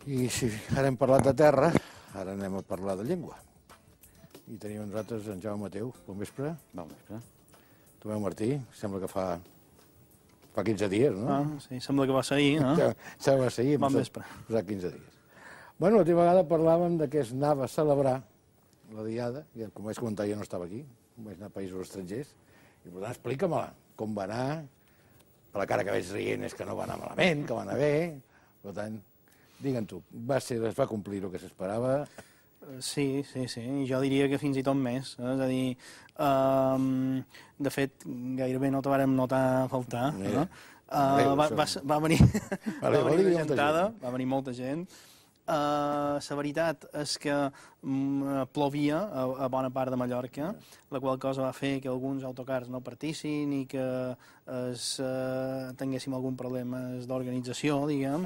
I si ara hem parlat de terra, ara anem a parlar de llengua. I tenim amb nosaltres en Jaume Mateu. Bon vespre. Bon vespre. Tomeu Martí, sembla que fa 15 dies, no? Sí, sembla que va ser ahir, no? Sembla que va ser ahir. Bon vespre. Fa 15 dies. Bueno, l'última vegada parlàvem de que es anava a celebrar la Diada, i com vaig comentar jo no estava aquí, vaig anar a països estrangers, i per tant explica-me-la, com va anar, per la cara que veig rient és que no va anar malament, que va anar bé, per tant, digue'm tu, es va complir el que s'esperava? Sí, jo diria que fins i tot més, és a dir, de fet, gairebé no te vàrem notar a faltar, no? Va venir gentada, va venir molta gent. La veritat és que plovia a bona part de Mallorca, la qual cosa va fer que alguns autocars no partissin i que tinguéssim algun problema d'organització, diguem,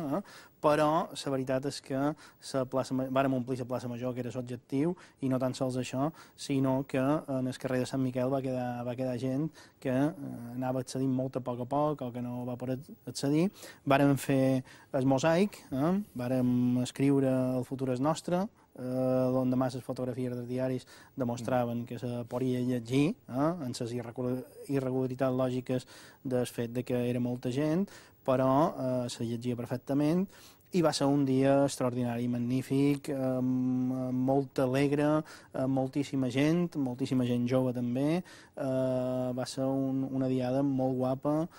però la veritat és que vàrem omplir la plaça Major, que era l'objectiu, i no tan sols això, sinó que en el carrer de Sant Miquel va quedar gent que anava accedint molt a poc o que no va poder accedir. Vàrem fer el mosaic, vàrem escriure El futur és nostre, on demà les fotografies dels diaris demostraven que se podia llegir en les irregularitats lògiques del fet que era molta gent, però se llegia perfectament, i va ser un dia extraordinari, magnífic, molt alegre, moltíssima gent jove també. Va ser una diada molt guapa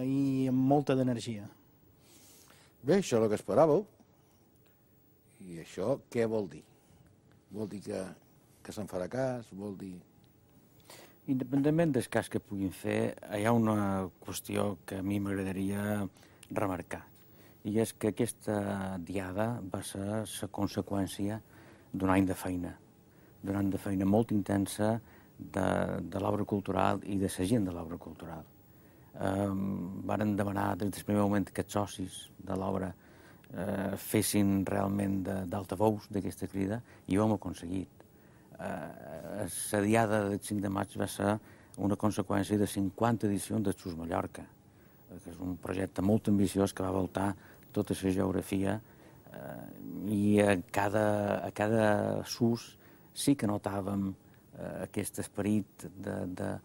i amb molta d'energia. Bé, això és el que esperàveu. I això què vol dir? Vol dir que se'n farà cas? Vol dir... Independentment del cas que puguin fer, hi ha una qüestió que a mi m'agradaria remarcar, i és que aquesta diada va ser la conseqüència d'un any de feina, molt intensa de l'obra cultural i de la gent de l'obra cultural. Varen demanar des del primer moment que els socis de l'obra fessin realment d'altaveus d'aquesta crida i ho hem aconseguit. La diada del 5 de maig va ser una conseqüència de 50 edicions del SUS Mallorca, que és un projecte molt ambiciós que va voltar tota la geografia, i a cada SUS sí que notàvem aquest esperit de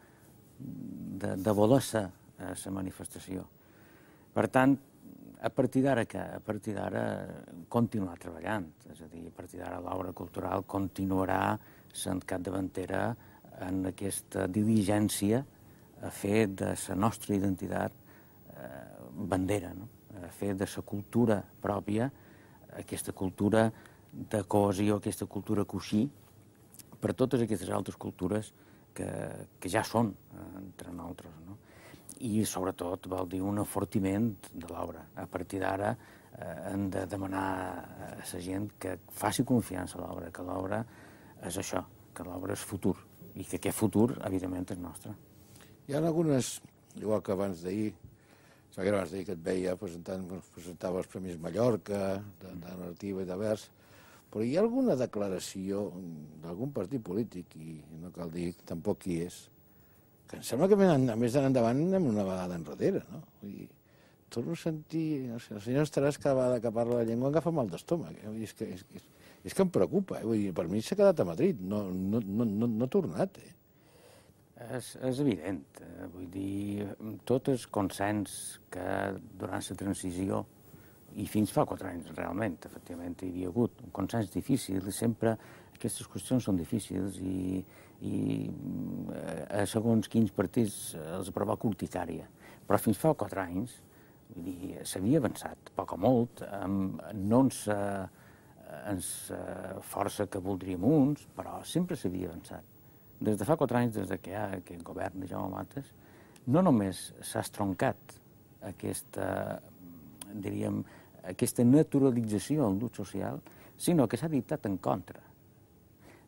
voler-se a la manifestació. Per tant, a partir d'ara què? A partir d'ara continuar treballant, és a dir, a partir d'ara l'obra cultural continuarà sent capdavantera en aquesta diligència a fer de la nostra identitat bandera, a fer de la cultura pròpia, aquesta cultura de cohesió, aquesta cultura coixí, per totes aquestes altres cultures que ja són entre nosaltres, no? I sobretot vol dir un enfortiment de l'obra. A partir d'ara hem de demanar a la gent que faci confiança a l'obra, que l'obra és això, que l'obra és futur, i que aquest futur, evidentment, és nostre. Hi ha algunes, igual que abans d'ahir, que et veia presentava els Premis Mallorca, de narrativa i de vers, però hi ha alguna declaració d'algun partit polític, i no cal dir tampoc qui és, que em sembla que a més d'anar endavant anem una vegada enrere, no? Vull dir, torno a sentir... El senyor Estaràs cada vegada que parla la llengua agafa mal d'estómac. És que em preocupa. Vull dir, per mi s'ha quedat a Madrid, no ha tornat. És evident. Vull dir, tot el consens que durant la transició, i fins fa 4 anys realment, efectivament, hi havia hagut un consens difícil, sempre aquestes qüestions són difícils i a segons quins partits els provoca urticària. Però fins fa 4 anys s'havia avançat poc o molt, no en la força que voldríem uns, però sempre s'havia avançat. Des de fa 4 anys, des que hi ha aquest govern de Jaume Matas, no només s'ha estroncat aquesta naturalització del l'ús social, sinó que s'ha dictat en contra.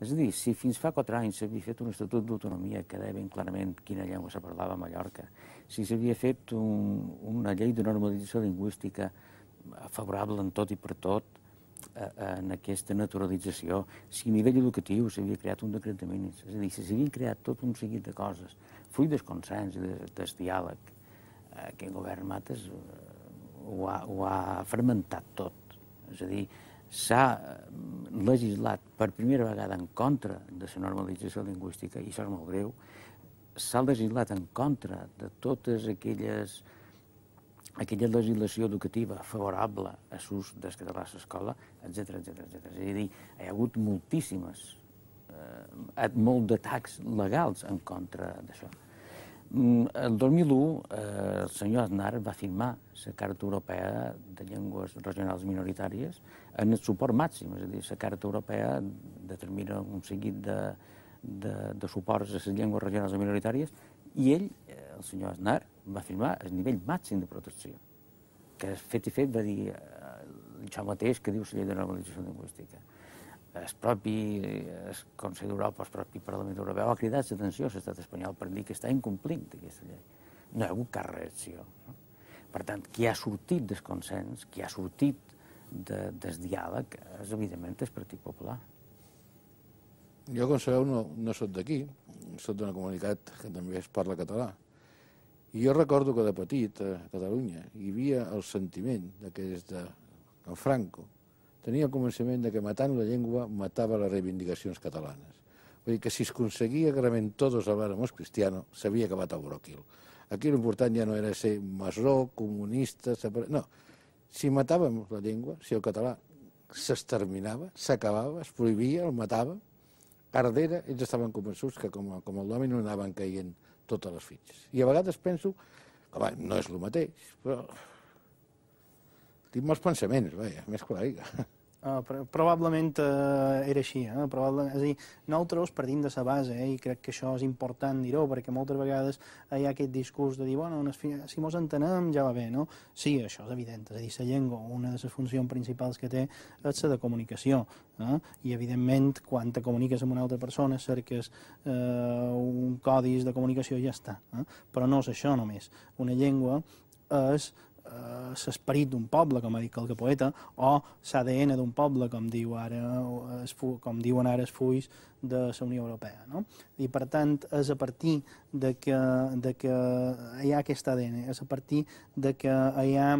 És a dir, si fins fa 4 anys s'havia fet un estatut d'autonomia que deia ben clarament quina llengua se parlava a Mallorca, si s'havia fet una llei de normalització lingüística favorable en tot i per tot en aquesta naturalització, si a nivell educatiu s'havia creat un decret de mínims, és a dir, si s'havien creat tot un seguit de coses, fruit del consens i del diàleg, aquest govern Matas ho ha fermentat tot. És a dir, s'ha legislat per primera vegada en contra de la normalització lingüística, i això és molt greu. S'ha legislat en contra de totes aquella legislació educativa favorable a l'ús del català a l'escola, etc. És a dir, hi ha hagut moltíssimes, molt d'atacs legals en contra d'això. El 2001, el senyor Aznar va firmar la Carta Europea de Llengües Regionals Minoritàries en el suport màxim, és a dir, la Carta Europea determina un seguit de suports a les llengües regionals minoritàries, i ell, el senyor Aznar, va firmar el nivell màxim de protecció, que fet i fet va dir això mateix que diu la llei de normalització lingüística. El Consell d'Europa, el propi Parlament Europeu ha cridat l'atenció a l'estat espanyol per dir que està incomplint aquesta llei. No hi ha hagut cap reacció. Per tant, qui ha sortit del consens, qui ha sortit del diàleg, és evidentment el Partit Popular. Jo, com sabeu, no soc d'aquí, soc d'una comunitat que també es parla català. I jo recordo que de petit, a Catalunya, hi havia el sentiment que des de Franco tenia el convenciment que matant la llengua matava les reivindicacions catalanes. Vull dir que si es aconseguia que realment tots habláramos cristiano, s'havia acabat el broquil. Aquí l'important ja no era ser masó, comunista, no. Si matàvem la llengua, si el català s'exterminava, s'acabava, es prohibia, el matava, ardera, ells estaven convençuts que com el domino anaven caient totes les fitxes. I a vegades penso que no és el mateix, però tinc molts pensaments, vaja, més que l'aigua. Probablement era així. És a dir, nosaltres partim de la base, i crec que això és important dir-ho, perquè moltes vegades hi ha aquest discurs de dir, bueno, si mos entenem ja va bé, no? Sí, això és evident, és a dir, la llengua, una de les funcions principals que té és la de comunicació, i evidentment, quan te comuniques amb una altra persona, cerques un codi de comunicació i ja està. Però no és això només. Una llengua és l'esperit d'un poble, com ha dit qualque poeta, o l'ADN d'un poble, com diuen ara els fulls de la Unió Europea. I, per tant, és a partir de que hi ha aquest ADN, és a partir de que hi ha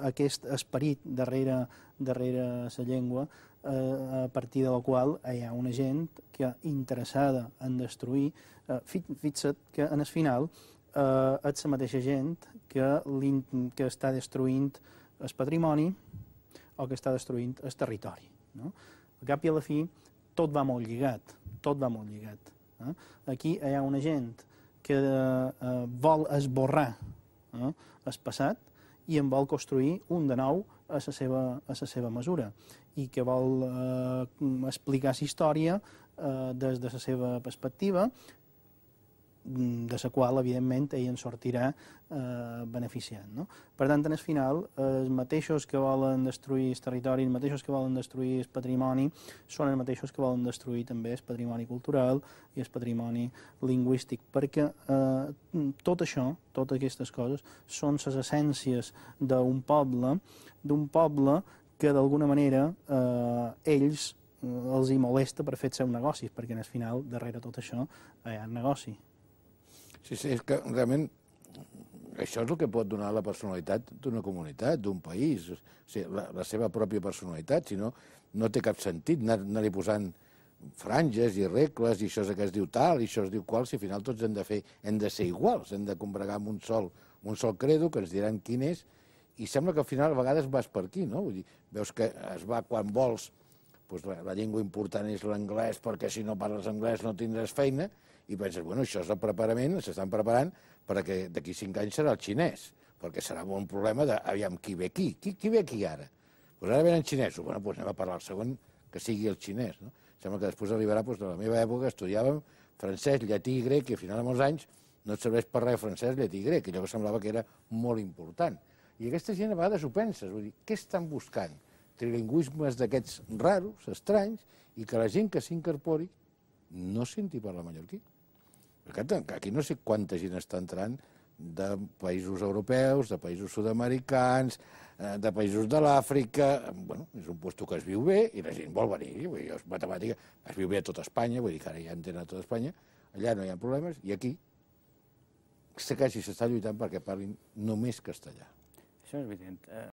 aquest esperit darrere la llengua, a partir de la qual hi ha una gent que interessada en destruir, fixa't que en el final és la mateixa gent que està destruint el patrimoni o que està destruint el territori. Al cap i a la fi, tot va molt lligat, tot va molt lligat. Aquí hi ha una gent que vol esborrar el passat i en vol construir un de nou a la seva mesura, i que vol explicar la història des de la seva perspectiva, de la qual, evidentment, ell en sortirà beneficiat. Per tant, al final, els mateixos que volen destruir el territori, els mateixos que volen destruir el patrimoni, són els mateixos que volen destruir també el patrimoni cultural i el patrimoni lingüístic, perquè tot això, totes aquestes coses, són les essències d'un poble que, d'alguna manera, ells els hi molesta per fer els seus negocis, perquè, al final, darrere tot això, hi ha negoci. Sí, és que realment això és el que pot donar la personalitat d'una comunitat, d'un país, la seva pròpia personalitat, si no, no té cap sentit anar-hi posant franges i regles, i això és que es diu tal, i això es diu qual, si al final tots hem de ser iguals, hem de combregar amb un sol credo que ens diran quin és, i sembla que al final a vegades vas per aquí, no? Vull dir, veus que es va quan vols, la llengua important és l'anglès, perquè si no parles anglès no tindràs feina, i penses, bueno, això és el preparament, s'estan preparant perquè d'aquí 5 anys serà el xinès, perquè serà un problema de, aviam, qui ve aquí? Qui ve aquí ara? Doncs ara venen xinesos, bueno, doncs anem a parlar el següent que sigui el xinès, no? Sembla que després arribarà, doncs, de la meva època estudiàvem francès, llatí i grec, i al final de molts anys no et serveix per res francès, llatí i grec, allò que semblava que era molt important. I aquesta gent a vegades ho penses, vull dir, què estan buscant? Trilingüismes d'aquests raros, estranys, i que la gent que s'incorpori no senti parlar mallorquí. Aquí no sé quanta gent està entrant de països europeus, de països sud-americans, de països de l'Àfrica. Bueno, és un lloc que es viu bé i la gent vol venir. És matemàtica, es viu bé a tota Espanya, vull dir que ara ja entén a tota Espanya, allà no hi ha problemes, i aquí quasi s'està lluitant perquè parlin només castellà. Això és evident.